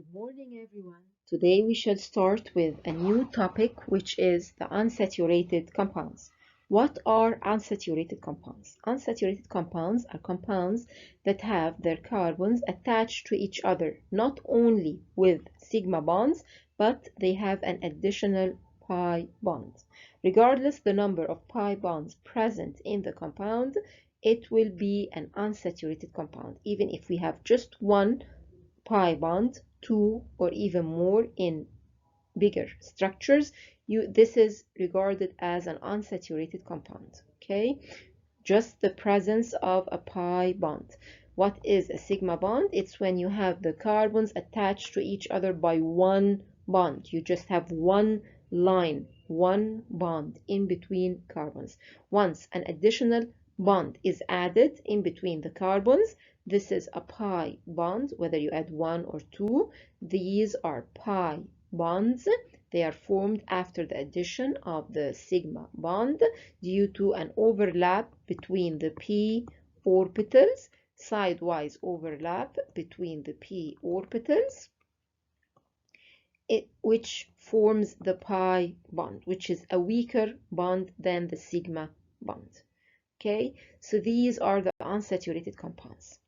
Good morning, everyone. Today we shall start with a new topic, which is the unsaturated compounds. What are unsaturated compounds? Unsaturated compounds are compounds that have their carbons attached to each other, not only with sigma bonds, but they have an additional pi bond. Regardless the number of pi bonds present in the compound, it will be an unsaturated compound, even if we have just one pi bond, two or even more in bigger structures, this is regarded as an unsaturated compound. Okay, just the presence of a pi bond. What is a sigma bond? It's when you have the carbons attached to each other by one bond. You just have one line, one bond in between carbons. Once an additional bond is added in between the carbons, this is a pi bond, whether you add one or two. These are pi bonds. They are formed after the addition of the sigma bond due to an overlap between the p orbitals, sidewise overlap between the p orbitals, which forms the pi bond, which is a weaker bond than the sigma bond. Okay, so these are the unsaturated compounds.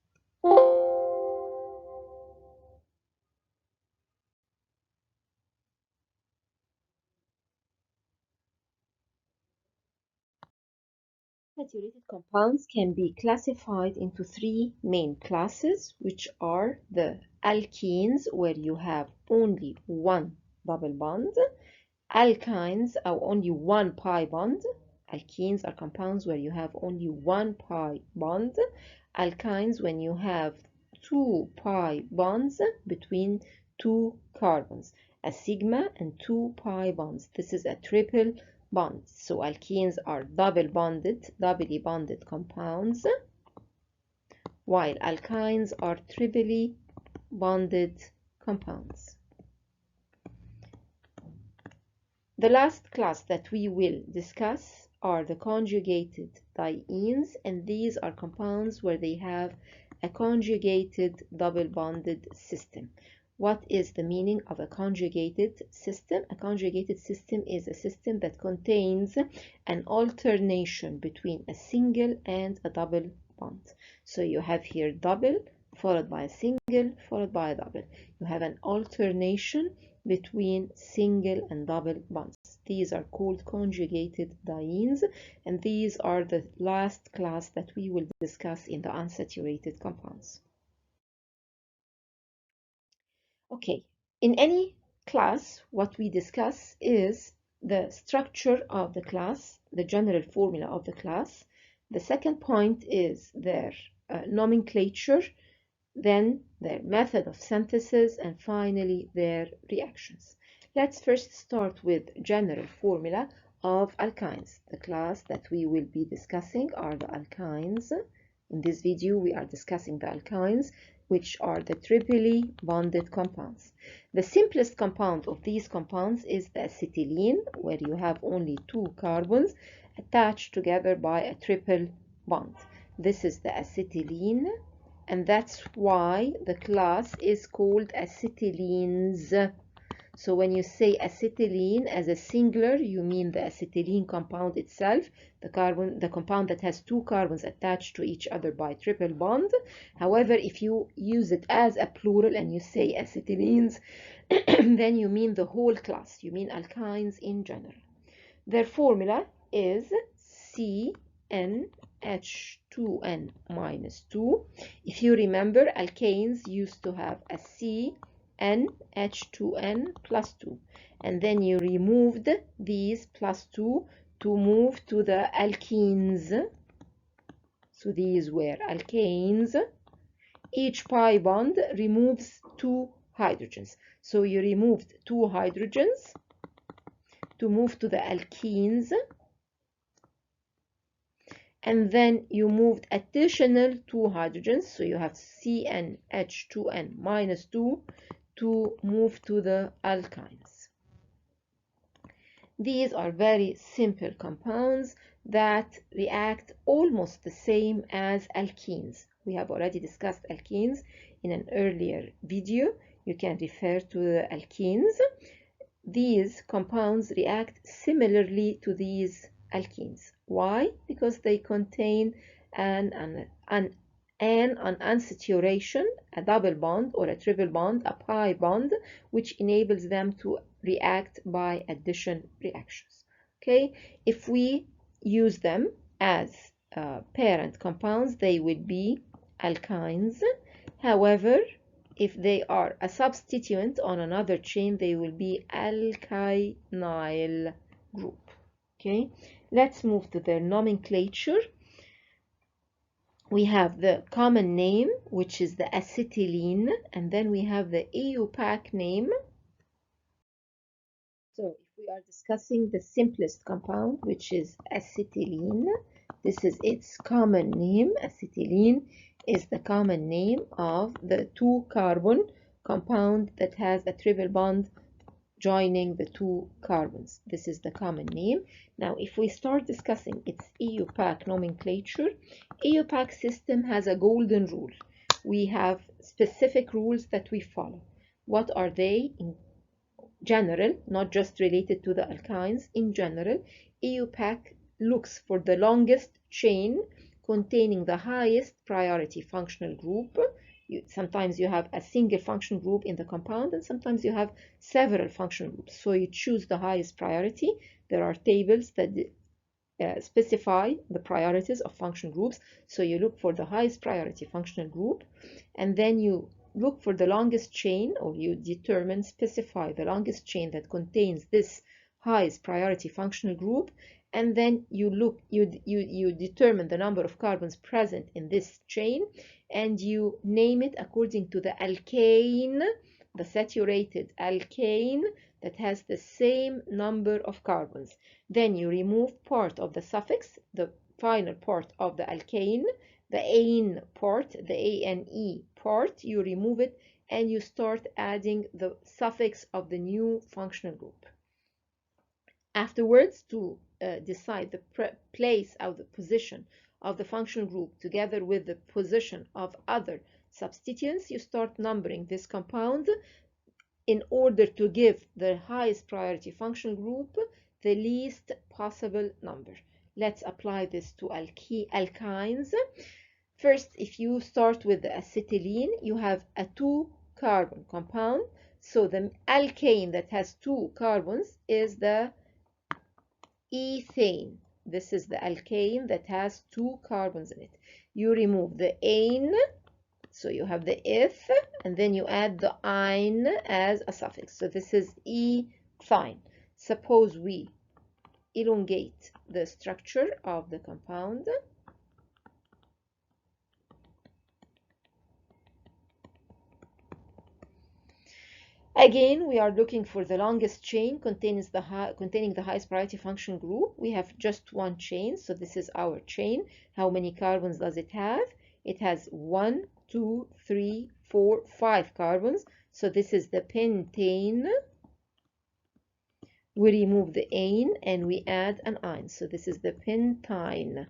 Saturated compounds can be classified into three main classes, which are the alkenes, where you have only one double bond, alkynes are only one pi bond. Alkenes are compounds where you have only one pi bond. Alkynes when you have two pi bonds between two carbons, a sigma and two pi bonds. This is a triple bond. So alkenes are doubly bonded compounds, while alkynes are triply bonded compounds. The last class that we will discuss are the conjugated dienes, and these are compounds where they have a conjugated double bonded system. What is the meaning of a conjugated system? A conjugated system is a system that contains an alternation between a single and a double bond. So you have here double followed by a single followed by a double. You have an alternation between single and double bonds. These are called conjugated dienes, and these are the last class that we will discuss in the unsaturated compounds. Okay, in any class, what we discuss is the structure of the class, the general formula of the class. The second point is their nomenclature, then their method of synthesis, and finally their reactions. Let's first start with general formula of alkynes. The class that we will be discussing are the alkynes. In this video we are discussing the alkynes, which are the triply bonded compounds. The simplest compound of these compounds is the acetylene, where you have only two carbons attached together by a triple bond. This is the acetylene, and that's why the class is called acetylenes. So when you say acetylene as a singular, you mean the acetylene compound itself, the compound that has two carbons attached to each other by triple bond. However, if you use it as a plural and you say acetylenes, then you mean the whole class, you mean alkynes in general. Their formula is CnH2n minus 2. If you remember, alkanes used to have a CnH2n plus 2, and then you removed these plus 2 to move to the alkenes. So these were alkanes. Each pi bond removes two hydrogens. So you removed two hydrogens to move to the alkenes, and then you moved additional two hydrogens, so you have CnH2n minus 2 to move to the alkynes. These are very simple compounds that react almost the same as alkenes. We have already discussed alkenes in an earlier video. you can refer to the alkenes. These compounds react similarly to these alkenes. Why? Because they contain an unsaturation, a double bond or a triple bond, a pi bond, which enables them to react by addition reactions. Okay, if we use them as parent compounds, they will be alkynes. However, if they are a substituent on another chain, they will be alkynyl group. Okay, let's move to their nomenclature. We have the common name, which is the acetylene, and then we have the EUPAC name. So if we are discussing the simplest compound, which is acetylene, this is its common name. Acetylene is the common name of the 2-carbon compound that has a triple bond joining the 2 carbons. This is the common name. Now, if we start discussing its EUPAC nomenclature, EUPAC system has a golden rule. We have specific rules that we follow. What are they? In general, not just related to the alkynes. In general, EUPAC looks for the longest chain containing the highest priority functional group. Sometimes you have a single function group in the compound, and sometimes you have several function groups. So you choose the highest priority. There are tables that specify the priorities of function groups. So you look for the highest priority functional group, and then you look for the longest chain, or you specify the longest chain that contains this highest priority functional group, and then you determine the number of carbons present in this chain, and you name it according to the alkane, the saturated alkane that has the same number of carbons. Then you remove part of the suffix, the final part of the alkane, the ane part, the ane part, you remove it, and you start adding the suffix of the new functional group. Afterwards, to decide the place of the position of the functional group together with the position of other substituents, you start numbering this compound in order to give the highest priority functional group the least possible number. Let's apply this to alkynes. First, if you start with the acetylene, you have a 2-carbon compound. So the alkane that has 2 carbons is the ethane. This is the alkane that has 2 carbons in it. You remove the ane, so you have the eth, and then you add the ine as a suffix. So this is ethyne. Suppose we elongate the structure of the compound. Again, we are looking for the longest chain containing the highest priority function group. We have just one chain, so this is our chain. How many carbons does it have? It has 1, 2, 3, 4, 5 carbons. So this is the pentane. We remove the ane and we add an ine. So this is the pentyne.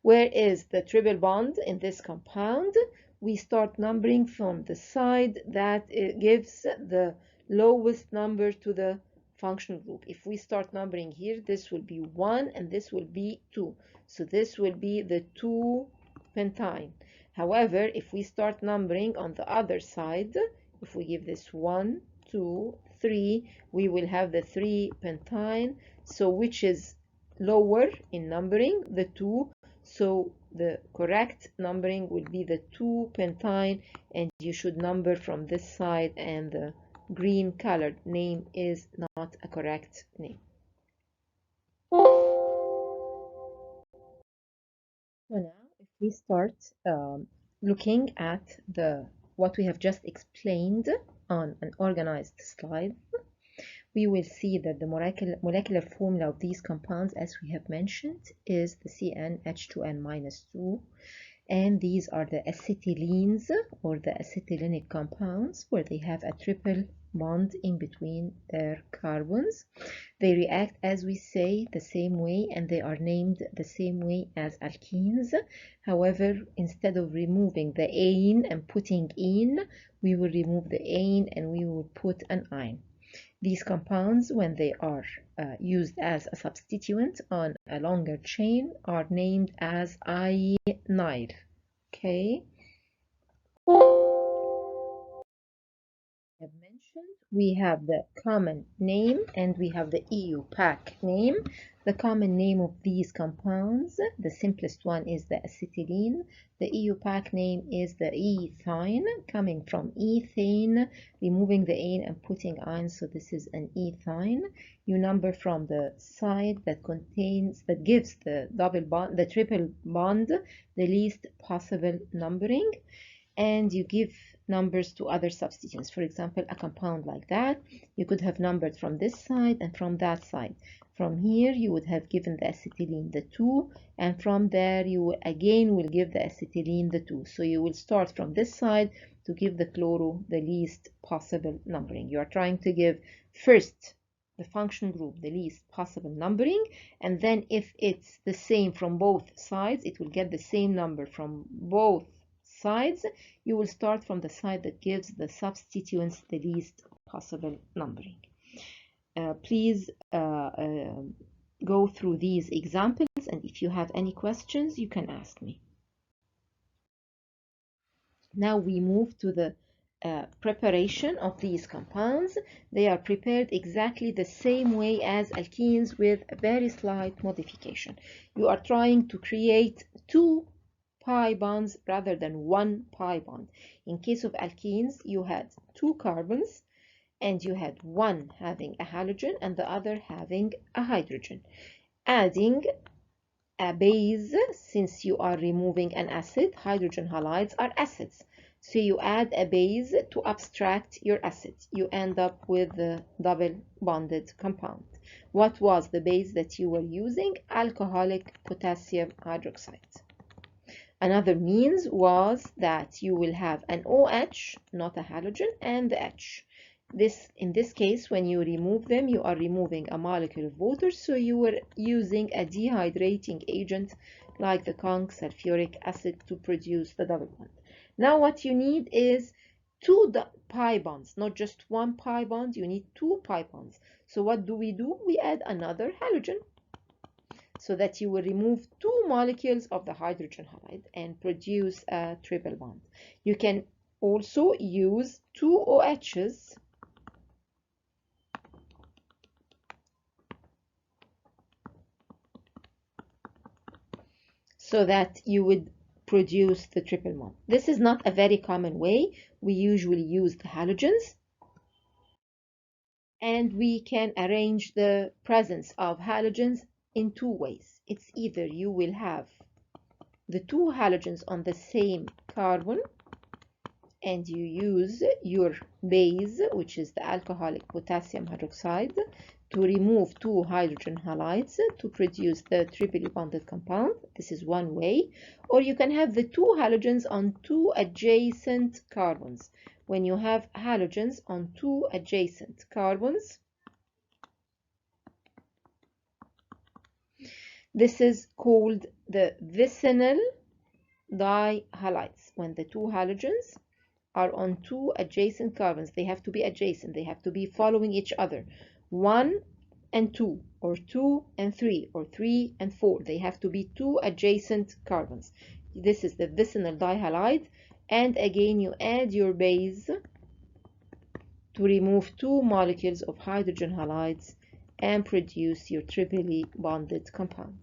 Where is the triple bond in this compound? We start numbering from the side that gives the lowest number to the functional group. If we start numbering here, this will be 1 and this will be 2. So this will be the 2-pentyne. However, if we start numbering on the other side, if we give this 1, 2, 3, we will have the 3-pentyne. So which is lower in numbering? The 2. So the correct numbering will be the 2-pentyne, and you should number from this side, and the green colored name is not a correct name. So now if we start looking at what we have just explained on an organized slide, we will see that the molecular formula of these compounds, as we have mentioned, is the CnH2n-2. And these are the acetylenes or the acetylenic compounds where they have a triple bond in between their carbons. They react, as we say, the same way, and they are named the same way as alkenes. However, instead of removing the ane and putting in, we will remove the ane and we will put an ine. These compounds, when they are used as a substituent on a longer chain, are named as ynide. Okay. Have mentioned, we have the common name and we have the EU pack name. The common name of these compounds, the simplest one is the acetylene. The EU pack name is the ethine, coming from ethane, removing the ane and putting ine, so this is an ethine. You number from the side that gives the double bond, the triple bond, the least possible numbering, and you give numbers to other substituents. For example, a compound like that, you could have numbered from this side and from that side. From here, you would have given the acetylene the 2, and from there, you again will give the acetylene the 2. So you will start from this side to give the chloro the least possible numbering. You are trying to give first the function group the least possible numbering, and then if it's the same from both sides, it will get the same number from both sides. You will start from the side that gives the substituents the least possible numbering. Please go through these examples, and if you have any questions, you can ask me. Now we move to the preparation of these compounds. They are prepared exactly the same way as alkenes with a very slight modification. You are trying to create 2 pi bonds rather than 1 pi bond. In case of alkenes, you had 2 carbons and you had one having a halogen and the other having a hydrogen. Adding a base, since you are removing an acid, hydrogen halides are acids. So you add a base to abstract your acid. You end up with the double bonded compound. What was the base that you were using? Alcoholic potassium hydroxide. Another means was that you will have an OH, not a halogen, and the H. In this case, when you remove them, you are removing a molecule of water, so you were using a dehydrating agent like the conch sulfuric acid to produce the double bond. Now what you need is 2 pi bonds, not just 1 pi bond, you need 2 pi bonds. So what do? We add another halogen, so that you will remove 2 molecules of the hydrogen halide and produce a triple bond. You can also use 2 OHs so that you would produce the triple bond. This is not a very common way. We usually use the halogens, and we can arrange the presence of halogens in 2 ways. It's either you will have the 2 halogens on the same carbon and you use your base, which is the alcoholic potassium hydroxide, to remove 2 hydrogen halides to produce the triply bonded compound. This is one way. Or you can have the 2 halogens on 2 adjacent carbons. When you have halogens on 2 adjacent carbons, this is called the vicinal dihalides. When the 2 halogens are on 2 adjacent carbons, they have to be adjacent, they have to be following each other. 1 and 2, or 2 and 3, or 3 and 4. They have to be 2 adjacent carbons. This is the vicinal dihalide, and again you add your base to remove 2 molecules of hydrogen halides and produce your triply bonded compound.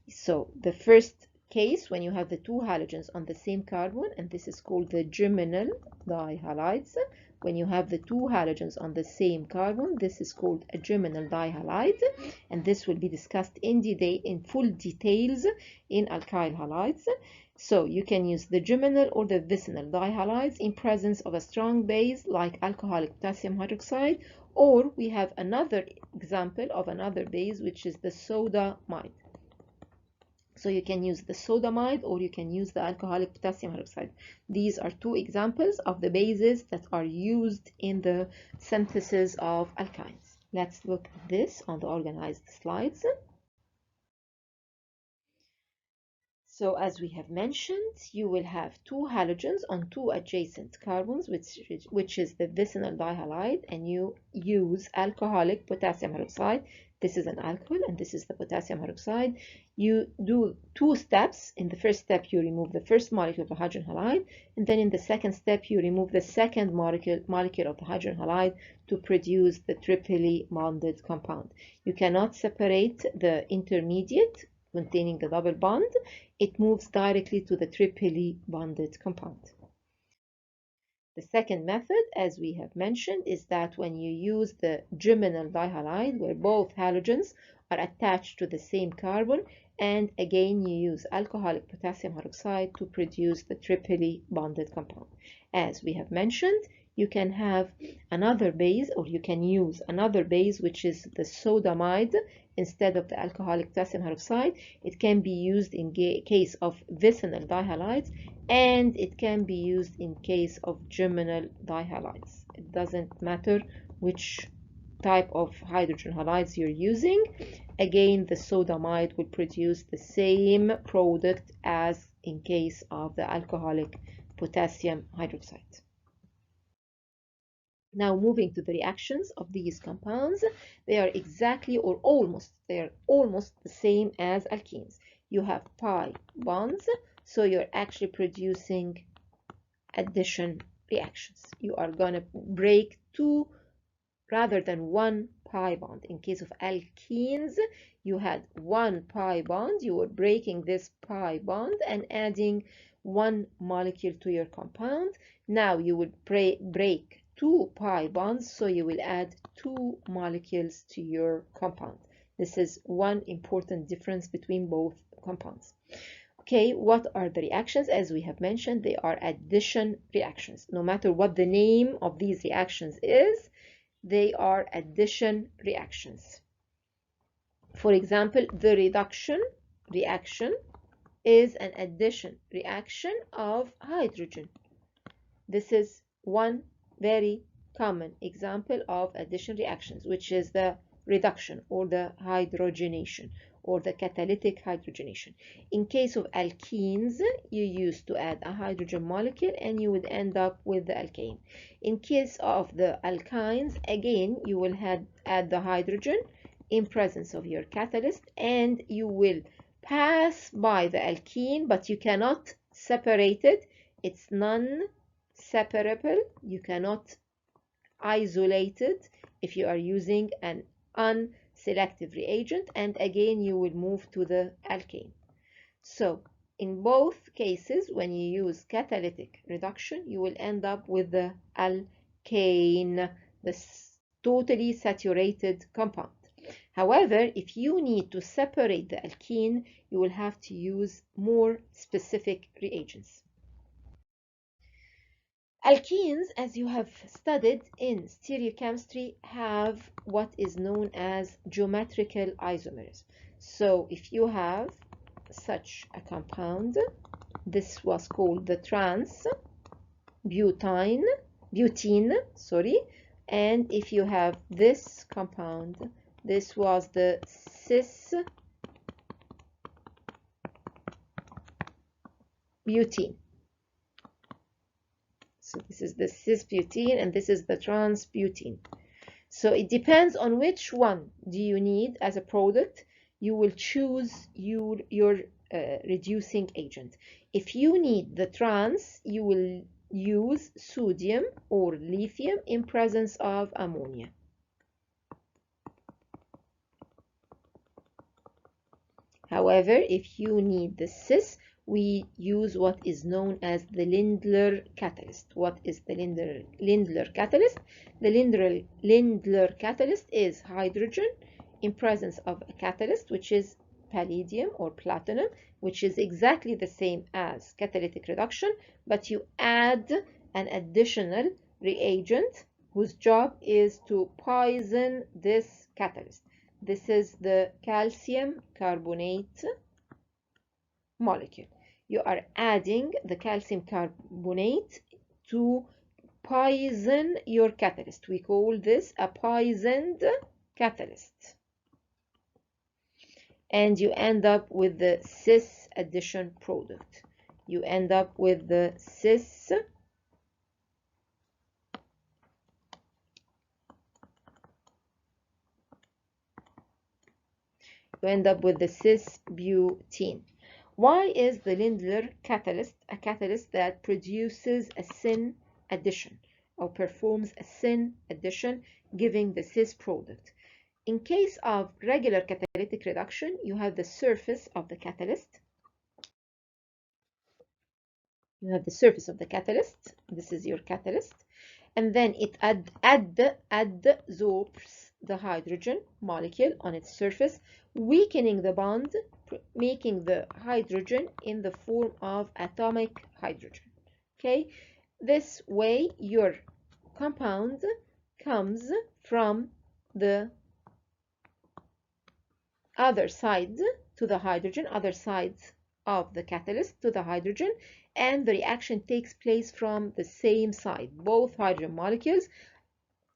So the first case, when you have the 2 halogens on the same carbon, and this is called the geminal dihalides. When you have the 2 halogens on the same carbon, this is called a geminal dihalide, and this will be discussed in full details in alkyl halides. So you can use the geminal or the vicinal dihalides in presence of a strong base like alcoholic potassium hydroxide, or we have another example of another base, which is the sodamide. So you can use the sodamide or you can use the alcoholic potassium hydroxide. These are two examples of the bases that are used in the synthesis of alkynes. Let's look at this on the organized slides. So as we have mentioned, you will have two halogens on two adjacent carbons, which is the vicinal dihalide, and you use alcoholic potassium hydroxide. This is an alcohol, and this is the potassium hydroxide. You do two steps. In the first step, you remove the first molecule of the hydrogen halide, and then in the second step, you remove the second molecule of the hydrogen halide to produce the triply bonded compound. You cannot separate the intermediate containing the double bond. It moves directly to the triply bonded compound. The second method, as we have mentioned, is that when you use the geminal dihalide, where both halogens are attached to the same carbon, and again you use alcoholic potassium hydroxide to produce the triply bonded compound. As we have mentioned, you can have another base, or you can use another base, which is the sodamide instead of the alcoholic potassium hydroxide. It can be used in case of vicinal dihalides, and it can be used in case of geminal dihalides. It doesn't matter which type of hydrogen halides you're using. Again, the sodamide will produce the same product as in case of the alcoholic potassium hydroxide. Now moving to the reactions of these compounds, they are exactly or almost the same as alkenes. You have pi bonds, so you're actually producing addition reactions. You are going to break two rather than one pi bond. In case of alkenes, you had one pi bond. You were breaking this pi bond and adding one molecule to your compound. Now you would break two pi bonds, so you will add two molecules to your compound. This is one important difference between both compounds. Okay, what are the reactions? As we have mentioned, they are addition reactions. No matter what the name of these reactions is, they are addition reactions. For example, the reduction reaction is an addition reaction of hydrogen. This is one very common example of addition reactions, which is the reduction or the hydrogenation or the catalytic hydrogenation. In case of alkenes, you used to add a hydrogen molecule and you would end up with the alkane. In case of the alkynes, again, you will add the hydrogen in presence of your catalyst, and you will pass by the alkene, but you cannot separate it. It's non-separable. You cannot isolate it if you are using an unselective reagent, and again you will move to the alkane. So in both cases, when you use catalytic reduction, you will end up with the alkane, the totally saturated compound. However, if you need to separate the alkene, you will have to use more specific reagents. Alkenes, as you have studied in stereochemistry, have what is known as geometrical isomers. So if you have such a compound, this was called the trans butene, and if you have this compound, this was the cis butene. So this is the cis-butene and this is the trans-butene. So it depends on which one do you need as a product. You will choose your reducing agent. If you need the trans, you will use sodium or lithium in presence of ammonia. However, if you need the cis, we use what is known as the Lindlar catalyst. What is the Lindlar catalyst? The Lindlar catalyst is hydrogen in presence of a catalyst, which is palladium or platinum, which is exactly the same as catalytic reduction, but you add an additional reagent whose job is to poison this catalyst. This is the calcium carbonate molecule. You are adding the calcium carbonate to poison your catalyst. We call this a poisoned catalyst. And you end up with the cis addition product. You end up with the cis cis-butene. Why is the Lindler catalyst a catalyst that produces a syn addition or performs a syn addition, giving the cis product? In case of regular catalytic reduction, you have the surface of the catalyst. You have the surface of the catalyst. This is your catalyst. And then it adsorbs the hydrogen molecule on its surface, weakening the bond, making the hydrogen in the form of atomic hydrogen. Okay, this way your compound comes from the other side to the hydrogen, other sides of the catalyst to the hydrogen, and the reaction takes place from the same side. Both hydrogen molecules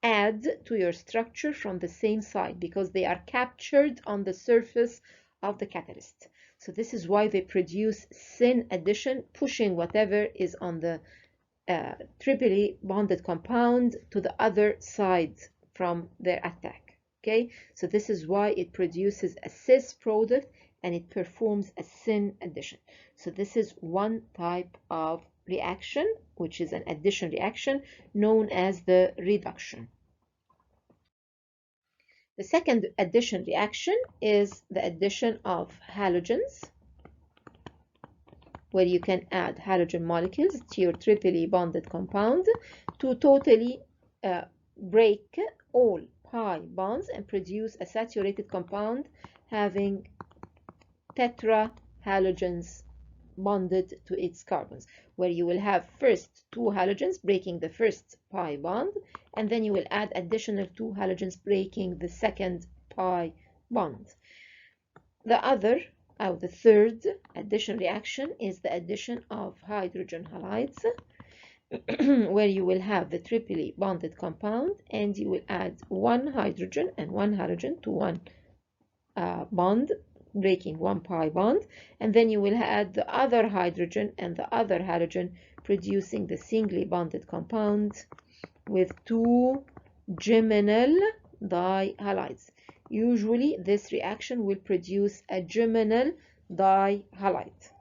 add to your structure from the same side because they are captured on the surface of the catalyst. So this is why they produce syn addition, pushing whatever is on the triply bonded compound to the other side from their attack. Okay, so this is why it produces a cis product and it performs a syn addition. So this is one type of reaction, which is an addition reaction known as the reduction. The second addition reaction is the addition of halogens, where you can add halogen molecules to your triply bonded compound to totally break all pi bonds and produce a saturated compound having tetra halogens bonded to its carbons, where you will have first two halogens breaking the first pi bond, and then you will add additional two halogens breaking the second pi bond. The third addition reaction is the addition of hydrogen halides, where you will have the triply bonded compound and you will add one hydrogen and one halogen to one bond, breaking one pi bond, and then you will add the other hydrogen and the other halogen, producing the singly bonded compound with two geminal dihalides. Usually this reaction will produce a geminal dihalide.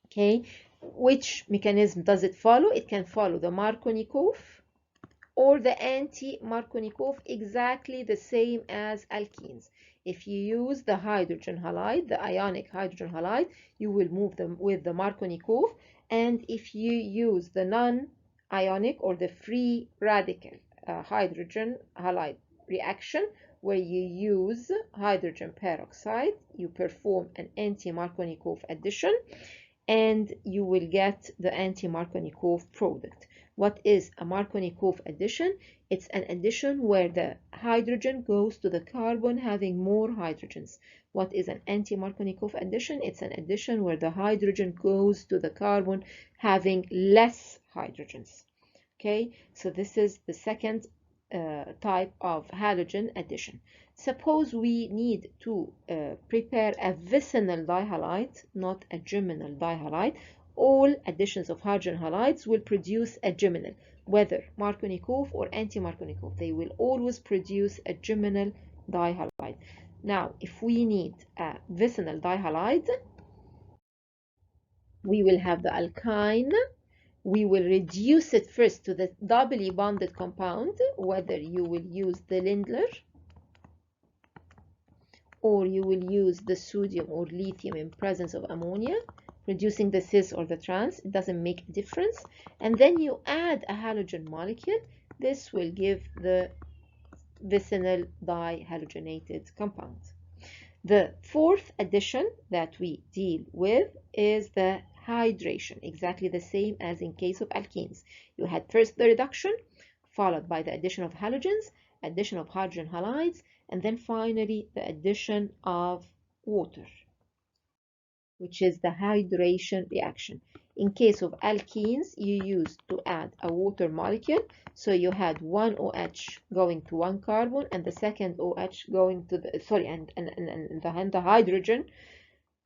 Okay, which mechanism does it follow? It can follow the Markovnikov or the anti-Markovnikov, exactly the same as alkenes. If you use the hydrogen halide, the ionic hydrogen halide, you will move them with the Markovnikov, and if you use the non-ionic or the free radical hydrogen halide reaction, where you use hydrogen peroxide, you perform an anti-Markovnikov addition, and you will get the anti-Markovnikov product. What is a Markovnikov addition? It's an addition where the hydrogen goes to the carbon having more hydrogens. What is an anti-Markovnikov addition? It's an addition where the hydrogen goes to the carbon having less hydrogens. Okay, so this is the second type of halogen addition. Suppose we need to prepare a vicinal dihalide, not a geminal dihalide. All additions of hydrogen halides will produce a geminal, whether Markovnikov or anti-Markovnikov. They will always produce a geminal dihalide. Now, if we need a vicinal dihalide, we will have the alkyne. We will reduce it first to the doubly bonded compound, whether you will use the Lindler or you will use the sodium or lithium in presence of ammonia, reducing the cis or the trans. It doesn't make a difference. And then you add a halogen molecule. This will give the vicinal dihalogenated compound. The fourth addition that we deal with is the hydration, exactly the same as in case of alkenes. You had first the reduction, followed by the addition of halogens, addition of hydrogen halides, and then finally the addition of water. which is the hydration reaction. In case of alkenes, you used to add a water molecule, so you had one OH going to one carbon and the second OH going to the, sorry, and the hydrogen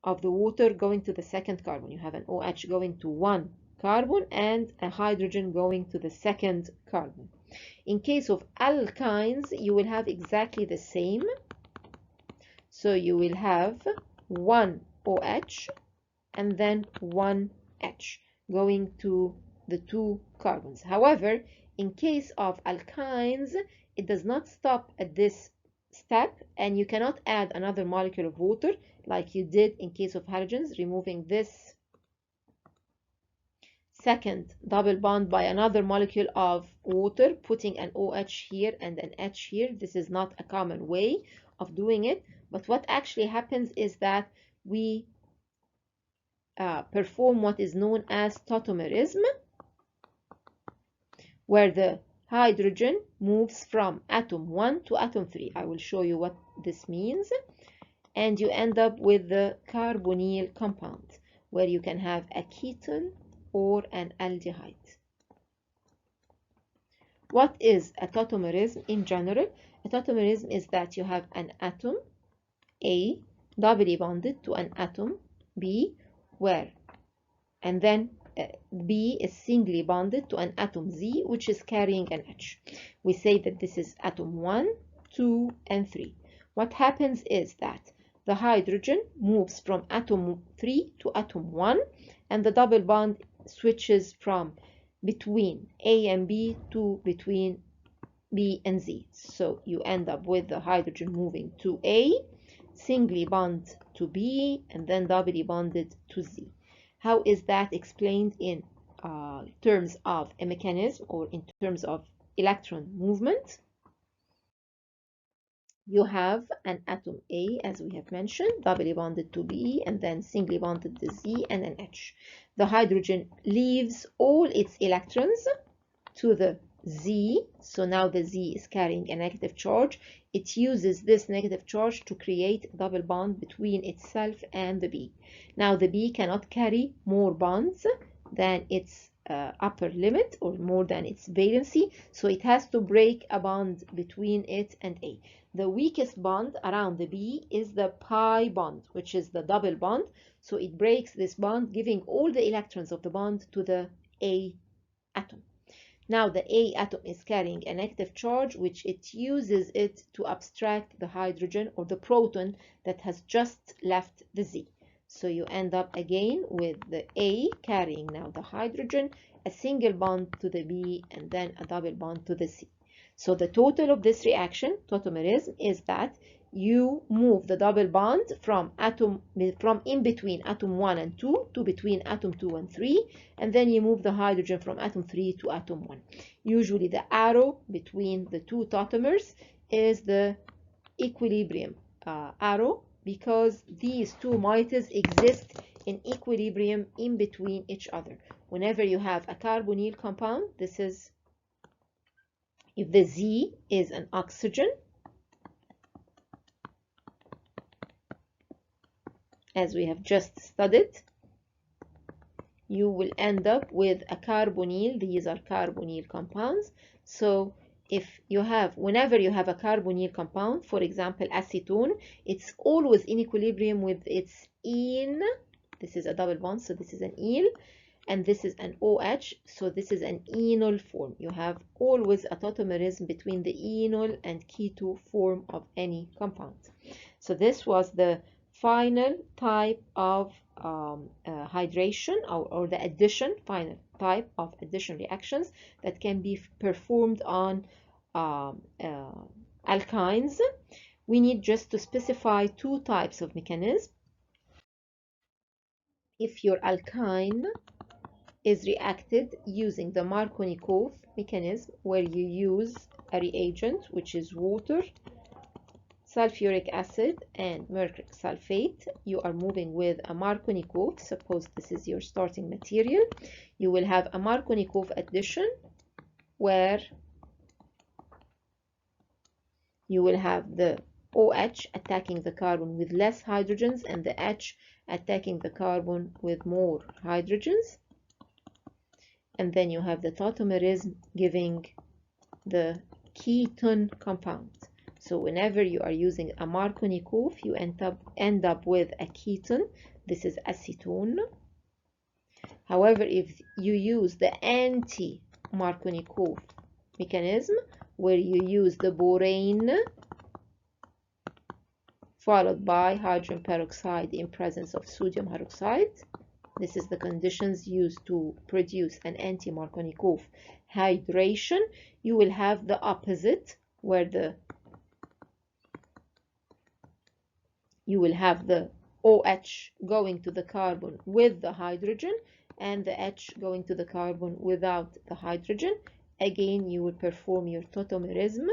of the water going to the second carbon. You have an OH going to one carbon and a hydrogen going to the second carbon. In case of alkynes, you will have exactly the same. So you will have one OH and then one H going to the two carbons. However, in case of alkynes, it does not stop at this step, and you cannot add another molecule of water like you did in case of halogens, removing this second double bond by another molecule of water, putting an OH here and an H here. This is not a common way of doing it, but what actually happens is that we perform what is known as tautomerism, where the hydrogen moves from atom 1 to atom 3. I will show you what this means. And you end up with the carbonyl compound, where you can have a ketone or an aldehyde. What is a tautomerism in general? A tautomerism is that you have an atom A doubly bonded to an atom B, and then B is singly bonded to an atom Z, which is carrying an H. We say that this is atom 1, 2, and 3. What happens is that the hydrogen moves from atom 3 to atom 1, and the double bond switches from between A and B to between B and Z. So you end up with the hydrogen moving to A, singly bond to B, and then doubly bonded to Z. How is that explained in terms of a mechanism or in terms of electron movement? You have an atom A, as we have mentioned, doubly bonded to B, and then singly bonded to Z and an H. The hydrogen leaves all its electrons to the Z, so now the Z is carrying a negative charge. It uses this negative charge to create a double bond between itself and the B. Now the B cannot carry more bonds than its upper limit or more than its valency, so it has to break a bond between it and A. The weakest bond around the B is the pi bond, which is the double bond, so it breaks this bond, giving all the electrons of the bond to the A atom. Now the A atom is carrying a negative charge, which it uses it to abstract the hydrogen or the proton that has just left the Z. So you end up again with the A carrying now the hydrogen, a single bond to the B, and then a double bond to the C. So the total of this reaction, tautomerism, is that you move the double bond from in between atom 1 and 2 to between atom 2 and 3, and then you move the hydrogen from atom 3 to atom 1. Usually the arrow between the two tautomers is the equilibrium arrow, because these two moieties exist in equilibrium in between each other. Whenever you have a carbonyl compound, this is if the Z is an oxygen, as we have just studied, you will end up with a carbonyl. These are carbonyl compounds. So if you have, whenever you have a carbonyl compound, for example, acetone, it's always in equilibrium with its ene. This is a double bond, so this is an ene, and this is an OH, so this is an enol form. You have always a tautomerism between the enol and keto form of any compound. So this was the final type of hydration or the addition, final type of addition reactions that can be performed on alkynes. We need just to specify two types of mechanism. If your alkyne is reacted using the Markovnikov mechanism, where you use a reagent which is water, sulfuric acid, and mercury sulfate, you are moving with a Markovnikov. Suppose this is your starting material. You will have a Markovnikov addition where you will have the OH attacking the carbon with less hydrogens and the H attacking the carbon with more hydrogens. And then you have the tautomerism giving the ketone compound. So whenever you are using a Markovnikov, you end up with a ketone. This is acetone. However, if you use the anti-Markovnikov mechanism, where you use the borane followed by hydrogen peroxide in presence of sodium hydroxide, this is the conditions used to produce an anti-Markovnikov hydration, you will have the opposite, where you will have the OH going to the carbon with the hydrogen and the H going to the carbon without the hydrogen. Again, you will perform your tautomerism,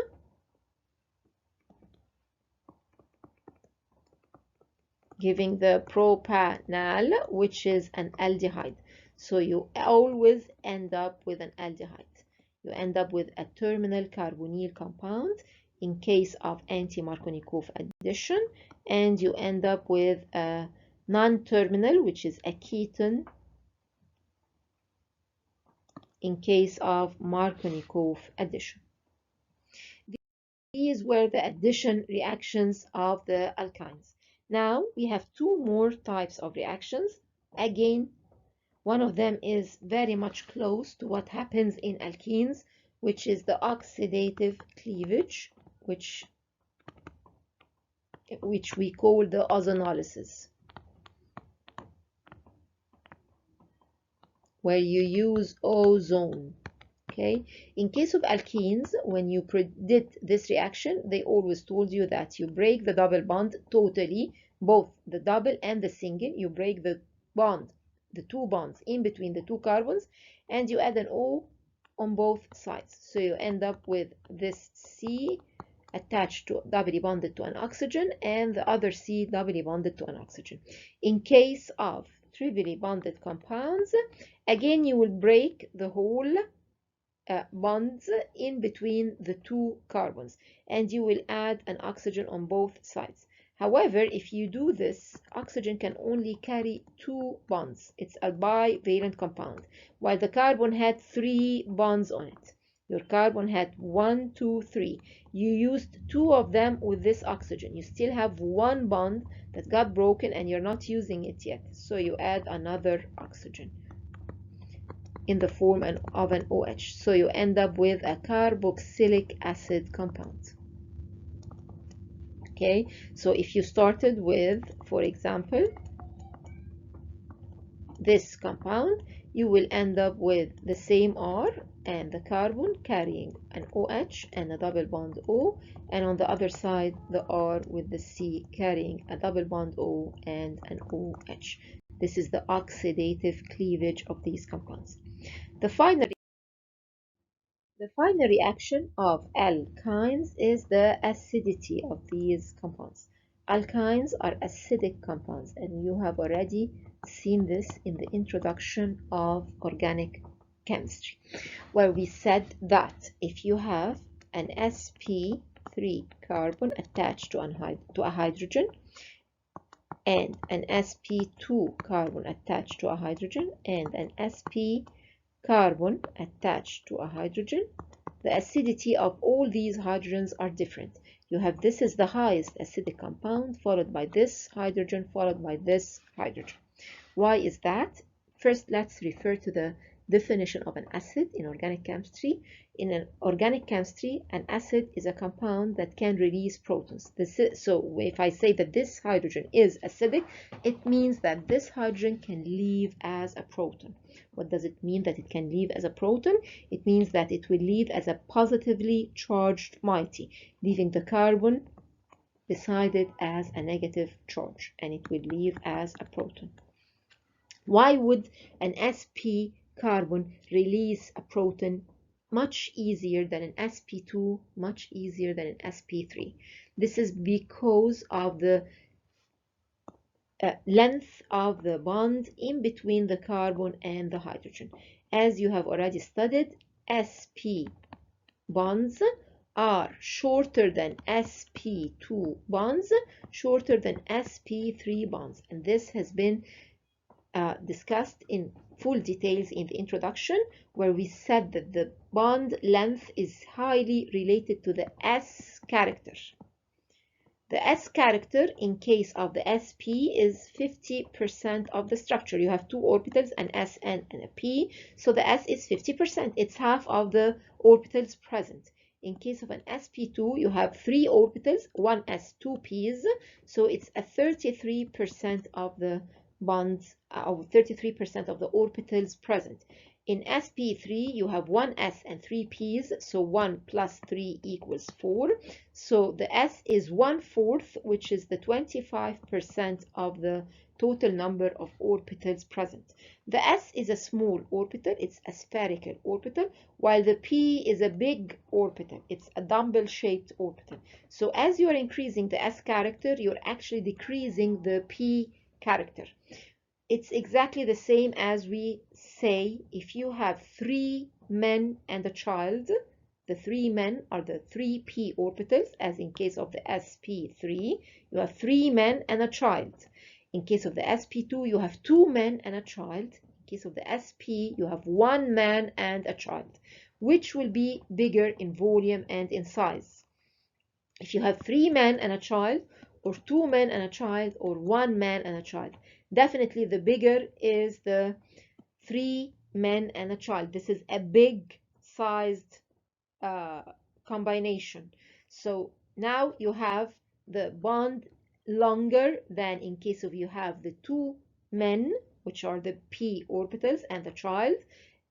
giving the propanal, which is an aldehyde. So you always end up with an aldehyde. You end up with a terminal carbonyl compound in case of anti-Markovnikov addition, and you end up with a non-terminal, which is a ketone, in case of Markovnikov addition. These were the addition reactions of the alkynes. Now we have two more types of reactions. Again, one of them is very much close to what happens in alkenes, which is the oxidative cleavage, which we call the ozonolysis, where you use ozone. Okay, in case of alkenes, when you did this reaction, they always told you that you break the double bond totally, both the double and the single. You break the bond, the two bonds in between the two carbons, and you add an O on both sides. So you end up with this C attached to, doubly bonded to an oxygen, and the other C doubly bonded to an oxygen. In case of trivially bonded compounds, again you will break the whole bonds in between the two carbons, and you will add an oxygen on both sides. However, if you do this, oxygen can only carry two bonds. It's a bivalent compound, while the carbon had 3 bonds on it. Your carbon had 1, 2, 3. You used 2 of them with this oxygen. You still have 1 bond that got broken and you're not using it yet. So you add another oxygen in the form of an OH. So you end up with a carboxylic acid compound. Okay, so if you started with, for example, this compound, you will end up with the same R and the carbon carrying an OH and a double bond O, and on the other side the R with the C carrying a double bond O and an OH. This is the oxidative cleavage of these compounds. The final reaction of alkynes is the acidity of these compounds. Alkynes are acidic compounds, and you have already seen this in the introduction of organic chemistry, where we said that if you have an sp3 carbon attached to a hydrogen, and an sp2 carbon attached to a hydrogen, and an sp carbon attached to a hydrogen, the acidity of all these hydrogens are different. You have this is the highest acidic compound, followed by this hydrogen, followed by this hydrogen. Why is that? First, let's refer to the definition of an acid in organic chemistry. In an organic chemistry, an acid is a compound that can release protons. So if I say that this hydrogen is acidic, it means that this hydrogen can leave as a proton. What does it mean that it can leave as a proton? It means that it will leave as a positively charged moiety, leaving the carbon beside it as a negative charge, and it will leave as a proton. Why would an sp carbon release a proton much easier than an sp2, much easier than an sp3? This is because of the length of the bond in between the carbon and the hydrogen. As you have already studied, sp bonds are shorter than sp2 bonds, shorter than sp3 bonds. And this has been discussed in full details in the introduction, where we said that the bond length is highly related to the S character. The S character in case of the sp is 50% of the structure. You have two orbitals, an Sn and a p, so the S is 50%. It's half of the orbitals present. In case of an sp2, you have three orbitals, one S, two p's, so it's a 33% of the bonds, 33% of the orbitals present. In sp3, you have one S and three p's, so 1 plus 3 equals 4. So the S is 1/4, which is the 25% of the total number of orbitals present. The S is a small orbital, it's a spherical orbital, while the P is a big orbital, it's a dumbbell-shaped orbital. So as you are increasing the S character, you're actually decreasing the P character. It's exactly the same as we say if you have three men and a child. The three men are the three p orbitals, as in case of the sp3, you have three men and a child. In case of the sp2, you have two men and a child. In case of the sp, you have one man and a child. Which will be bigger in volume and in size? If you have three men and a child, or two men and a child, or one man and a child, definitely the bigger is the three men and a child. This is a big sized combination. So now you have the bond longer than in case of you have the two men, which are the p orbitals, and the child,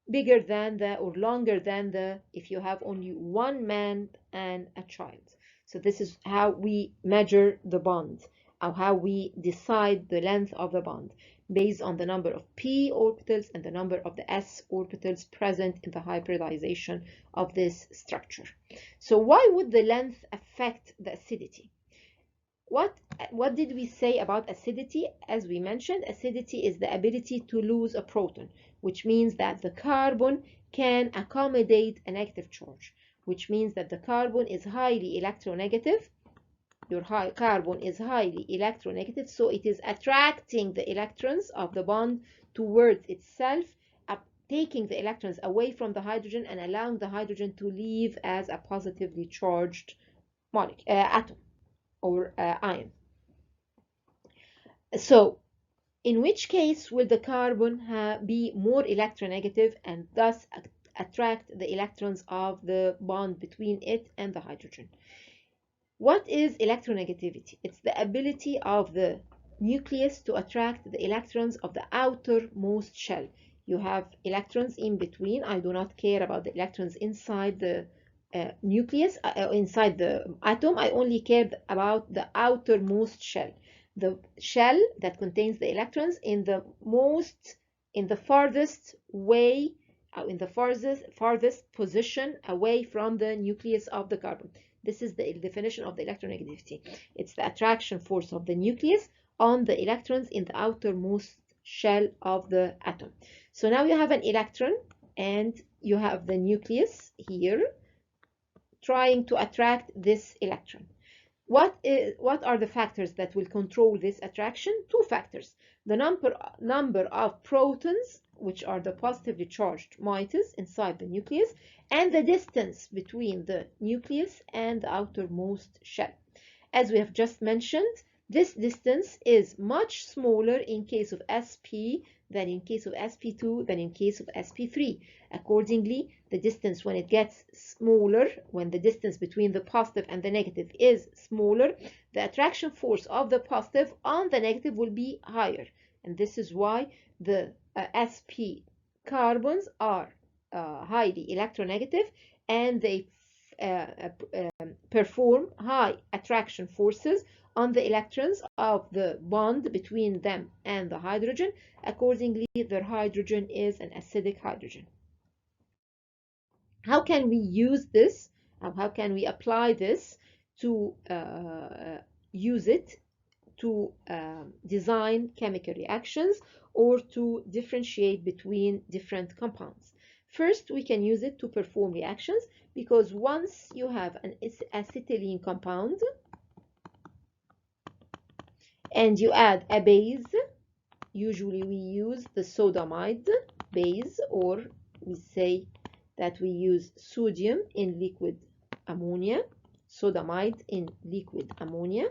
bigger than the, or longer than the, if you have only one man and a child. So this is how we measure the bond, or how we decide the length of the bond, based on the number of p orbitals and the number of the s orbitals present in the hybridization of this structure. So why would the length affect the acidity? What did we say about acidity? As we mentioned, acidity is the ability to lose a proton, which means that the carbon can accommodate a negative charge, which means that the carbon is highly electronegative. Your carbon is highly electronegative, so it is attracting the electrons of the bond towards itself, taking the electrons away from the hydrogen and allowing the hydrogen to leave as a positively charged atom or ion. So in which case will the carbon be more electronegative and thus attract the electrons of the bond between it and the hydrogen? What is electronegativity? It's the ability of the nucleus to attract the electrons of the outermost shell. You have electrons in between. I do not care about the electrons inside the nucleus, inside the atom. I only care about the outermost shell, the shell that contains the electrons in the farthest way, in the farthest position away from the nucleus of the carbon. This is the definition of the electronegativity. It's the attraction force of the nucleus on the electrons in the outermost shell of the atom. So now you have an electron and you have the nucleus here trying to attract this electron. What are the factors that will control this attraction? Two factors. The number of protons, which are the positively charged moieties inside the nucleus, and the distance between the nucleus and the outermost shell. As we have just mentioned, this distance is much smaller in case of sp than in case of sp2 than in case of sp3. Accordingly, the distance, when it gets smaller, when the distance between the positive and the negative is smaller, the attraction force of the positive on the negative will be higher. And this is why the sp carbons are highly electronegative, and they perform high attraction forces on the electrons of the bond between them and the hydrogen. Accordingly, their hydrogen is an acidic hydrogen. How can we use this? How can we apply this to use it to design chemical reactions or to differentiate between different compounds? First, we can use it to perform reactions, because once you have an acetylene compound and you add a base, usually we use the sodamide base, or we say that we use sodium in liquid ammonia, sodamide in liquid ammonia.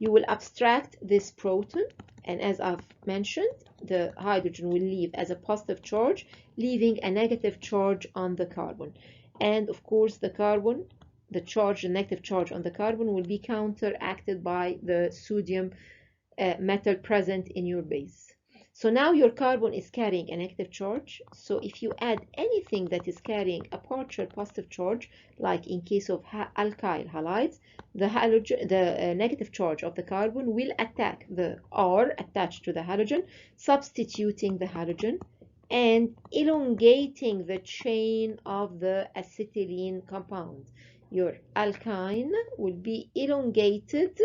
You will abstract this proton, and as I've mentioned, the hydrogen will leave as a positive charge, leaving a negative charge on the carbon. And of course, the carbon, the charge, the negative charge on the carbon will be counteracted by the sodium metal present in your base. So now your carbon is carrying a negative charge. So if you add anything that is carrying a partial positive charge, like in case of alkyl halides, the negative charge of the carbon will attack the R attached to the halogen, substituting the halogen and elongating the chain of the acetylene compound. Your alkyne will be elongated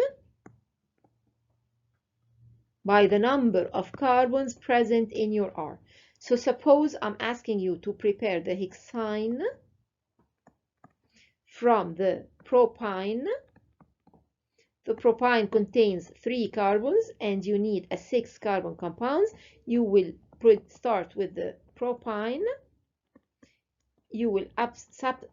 by the number of carbons present in your R. So suppose I'm asking you to prepare the hexane from the propyne. The propyne contains 3 carbons and you need a 6 carbon compound. You will start with the propyne. You will abstract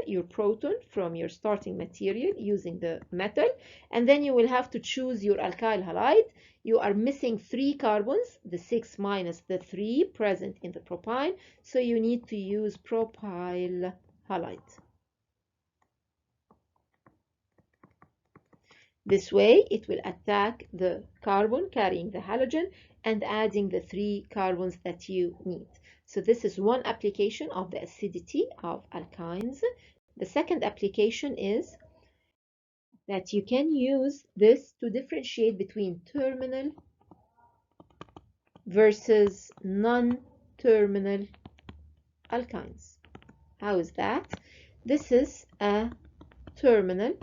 your proton from your starting material using the metal, and then you will have to choose your alkyl halide. You are missing 3 carbons, the 6 minus the 3 present in the propyne, so you need to use propyl halide. This way it will attack the carbon carrying the halogen and adding the 3 carbons that you need. So this is one application of the acidity of alkynes. The second application is that you can use this to differentiate between terminal versus non-terminal alkynes. How is that? This is a terminal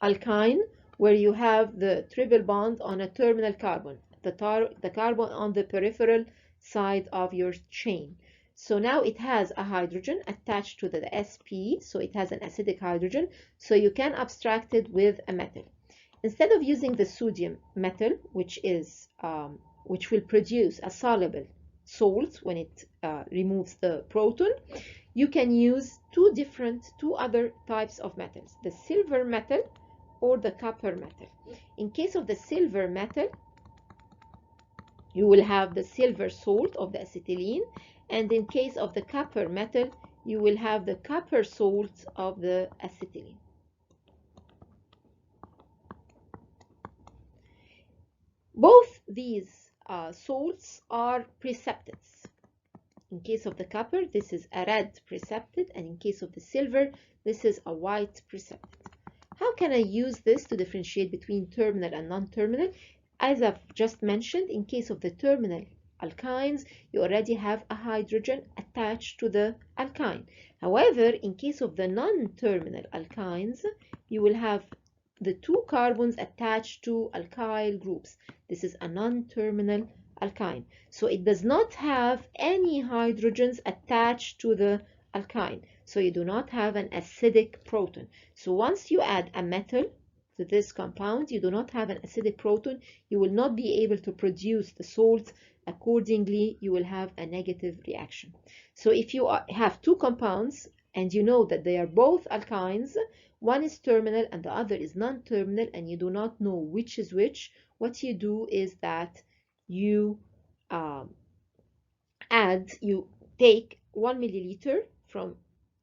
alkyne where you have the triple bond on a terminal carbon, the carbon on the peripheral side of your chain. So now it has a hydrogen attached to the sp, so it has an acidic hydrogen, so you can abstract it with a metal. Instead of using the sodium metal, which will produce a soluble salt when it removes the proton, you can use two other types of metals, the silver metal or the copper metal. In case of the silver metal, you will have the silver salt of the acetylene, and in case of the copper metal, you will have the copper salt of the acetylene. Both these salts are precipitates. In case of the copper, this is a red precipitate, and in case of the silver, this is a white precipitate. How can I use this to differentiate between terminal and non-terminal? As I've just mentioned, in case of the terminal alkynes, you already have a hydrogen attached to the alkyne. However, in case of the non-terminal alkynes, you will have the 2 carbons attached to alkyl groups. This is a non-terminal alkyne. So it does not have any hydrogens attached to the alkyne. So you do not have an acidic proton. So once you add a metal to this compound, you do not have an acidic proton. You will not be able to produce the salt. Accordingly, you will have a negative reaction. So if you have 2 compounds and you know that they are both alkynes, one is terminal and the other is non-terminal, and you do not know which is which, what you do is that you take 1 milliliter from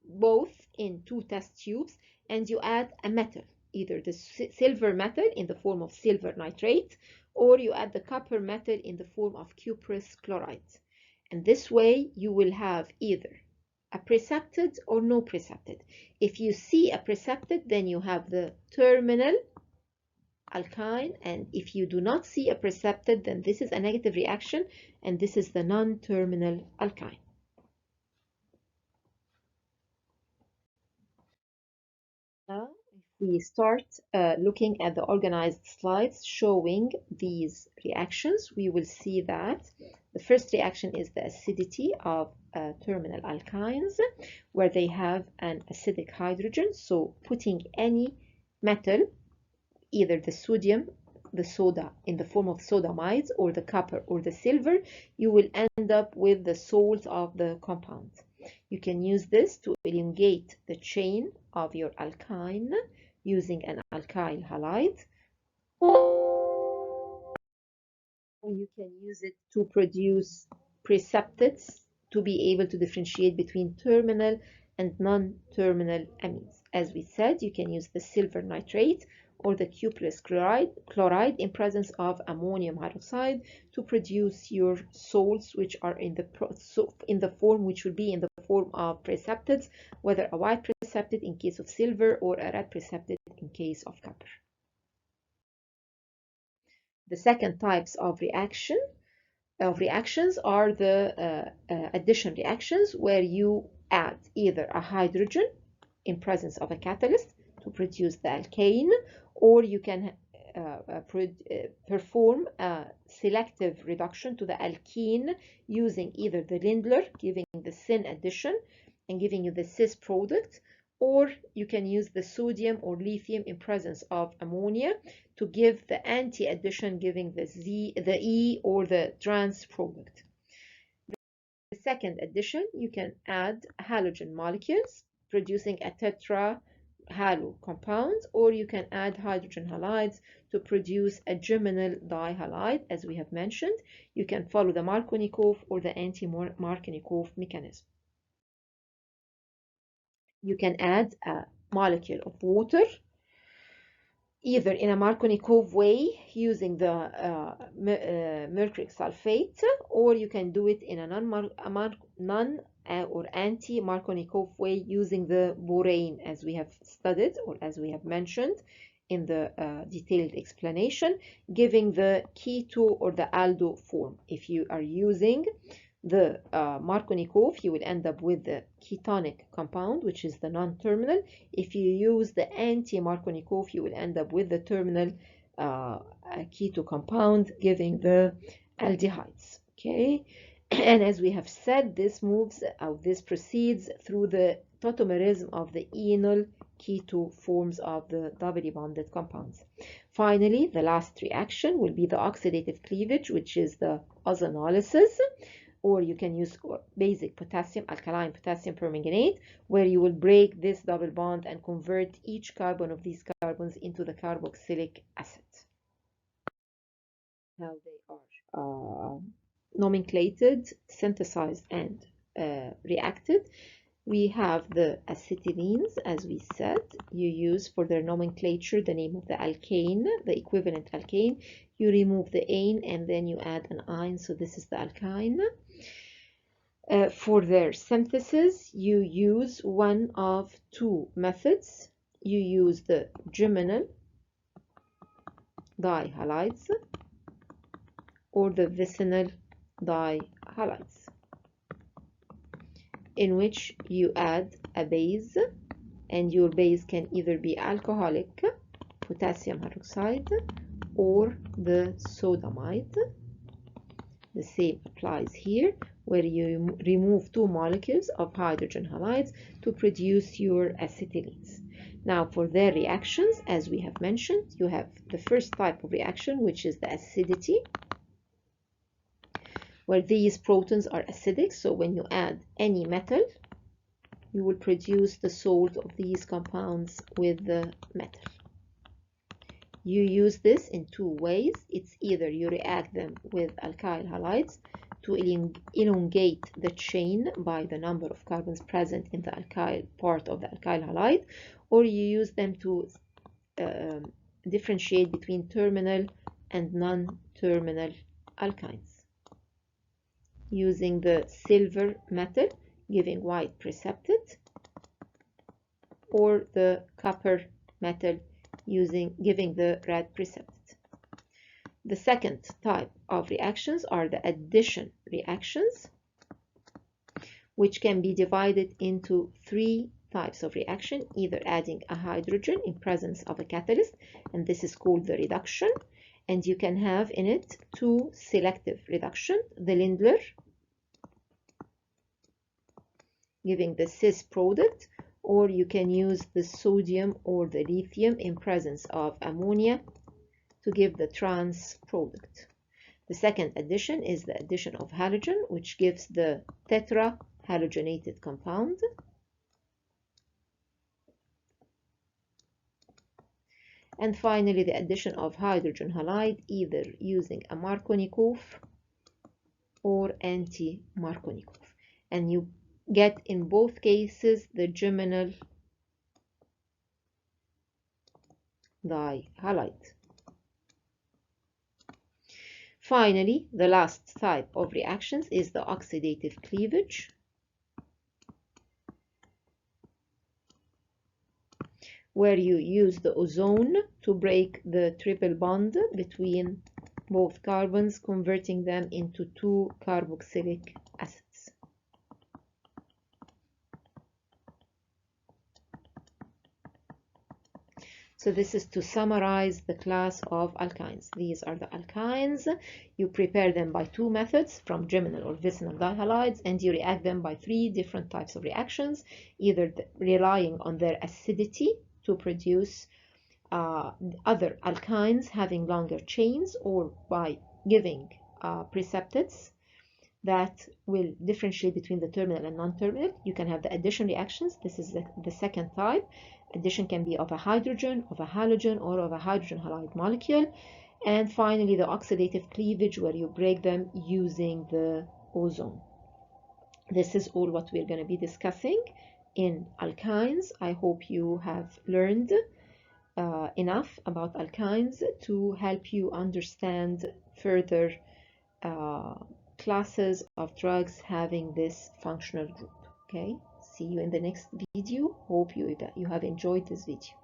both in 2 test tubes, and you add a metal, either the silver metal in the form of silver nitrate, or you add the copper metal in the form of cuprous chloride. And this way you will have either a precipitated or no precipitated. If you see a precipitated, then you have the terminal alkyne, and if you do not see a precipitated, then this is a negative reaction, and this is the non-terminal alkyne. Now, if we start looking at the organized slides showing these reactions, we will see that the first reaction is the acidity of terminal alkynes, where they have an acidic hydrogen. So putting any metal, either the sodium, the soda in the form of sodamides, or the copper or the silver, you will end up with the salt of the compound. You can use this to elongate the chain of your alkyne using an alkyl halide, or you can use it to produce precipitates to be able to differentiate between terminal and non-terminal amines. As we said, you can use the silver nitrate or the cuprous chloride in presence of ammonium hydroxide to produce your salts, which are in the form which will be in the form of precipitates, whether a white precipitate in case of silver or a red precipitate in case of copper. The second types of reactions are the addition reactions, where you add either a hydrogen in presence of a catalyst to produce the alkane, or you can perform a selective reduction to the alkene using either the Lindlar, giving the syn addition and giving you the cis product, or you can use the sodium or lithium in presence of ammonia to give the anti-addition, giving the E or the trans product. The second addition, you can add halogen molecules producing a tetra halo compound, or you can add hydrogen halides to produce a geminal dihalide. As we have mentioned, you can follow the Markovnikov or the anti-Markovnikov mechanism. You can add a molecule of water either in a Markovnikov way using the mercury sulfate, or you can do it in a non or anti-Markovnikov way using the borane, as we have studied or as we have mentioned in the detailed explanation, giving the keto or the aldo form. If you are using the Markovnikov, you will end up with the ketonic compound, which is the non-terminal. If you use the anti-Markovnikov, you will end up with the terminal keto compound, giving the aldehydes. Okay, and as we have said, this proceeds through the tautomerism of the enol keto forms of the doubly bonded compounds. Finally, the last reaction will be the oxidative cleavage, which is the ozonolysis, or you can use basic potassium, alkaline potassium permanganate, where you will break this double bond and convert each carbon of these carbons into the carboxylic acid. How they are nomenclated, synthesized, and reacted. We have the acetylenes, as we said. You use for their nomenclature the name of the alkane, the equivalent alkane. You remove the ane and then you add an ine, so this is the alkyne. For their synthesis, you use one of two methods. You use the geminal dihalides or the vicinal dihalides, in which you add a base, and your base can either be alcoholic potassium hydroxide or the sodamide. The same applies here, where you remove two molecules of hydrogen halides to produce your acetylenes. Now, for their reactions, as we have mentioned, you have the first type of reaction, which is the acidity, where these protons are acidic. So when you add any metal, you will produce the salt of these compounds with the metal. You use this in two ways. It's either you react them with alkyl halides to elongate the chain by the number of carbons present in the alkyl part of the alkyl halide, or you use them to differentiate between terminal and non-terminal alkynes, using the silver metal giving white precipitate, or the copper metal giving the red precipitate. The second type of reactions are the addition reactions, which can be divided into three types of reaction, either adding a hydrogen in presence of a catalyst, and this is called the reduction, and you can have in it two selective reduction, the Lindler, giving the cis product, or you can use the sodium or the lithium in presence of ammonia to give the trans product. The second addition is the addition of halogen, which gives the tetrahalogenated compound. And finally, the addition of hydrogen halide, either using a Markovnikov or anti-Markovnikov. And you get in both cases the geminal dihalide. Finally, the last type of reactions is the oxidative cleavage, where you use the ozone to break the triple bond between both carbons, converting them into two carboxylic acids. So this is to summarize the class of alkynes. These are the alkynes. You prepare them by two methods, from geminal or vicinal dihalides, and you react them by three different types of reactions, either relying on their acidity to produce other alkynes having longer chains, or by giving precipitates that will differentiate between the terminal and non-terminal. You can have the addition reactions. This is the second type. Addition can be of a hydrogen, of a halogen, or of a hydrogen halide molecule. And finally, the oxidative cleavage, where you break them using the ozone. This is all what we're going to be discussing in alkynes. I hope you have learned enough about alkynes to help you understand further classes of drugs having this functional group. Okay, see you in the next video. Hope you have enjoyed this video.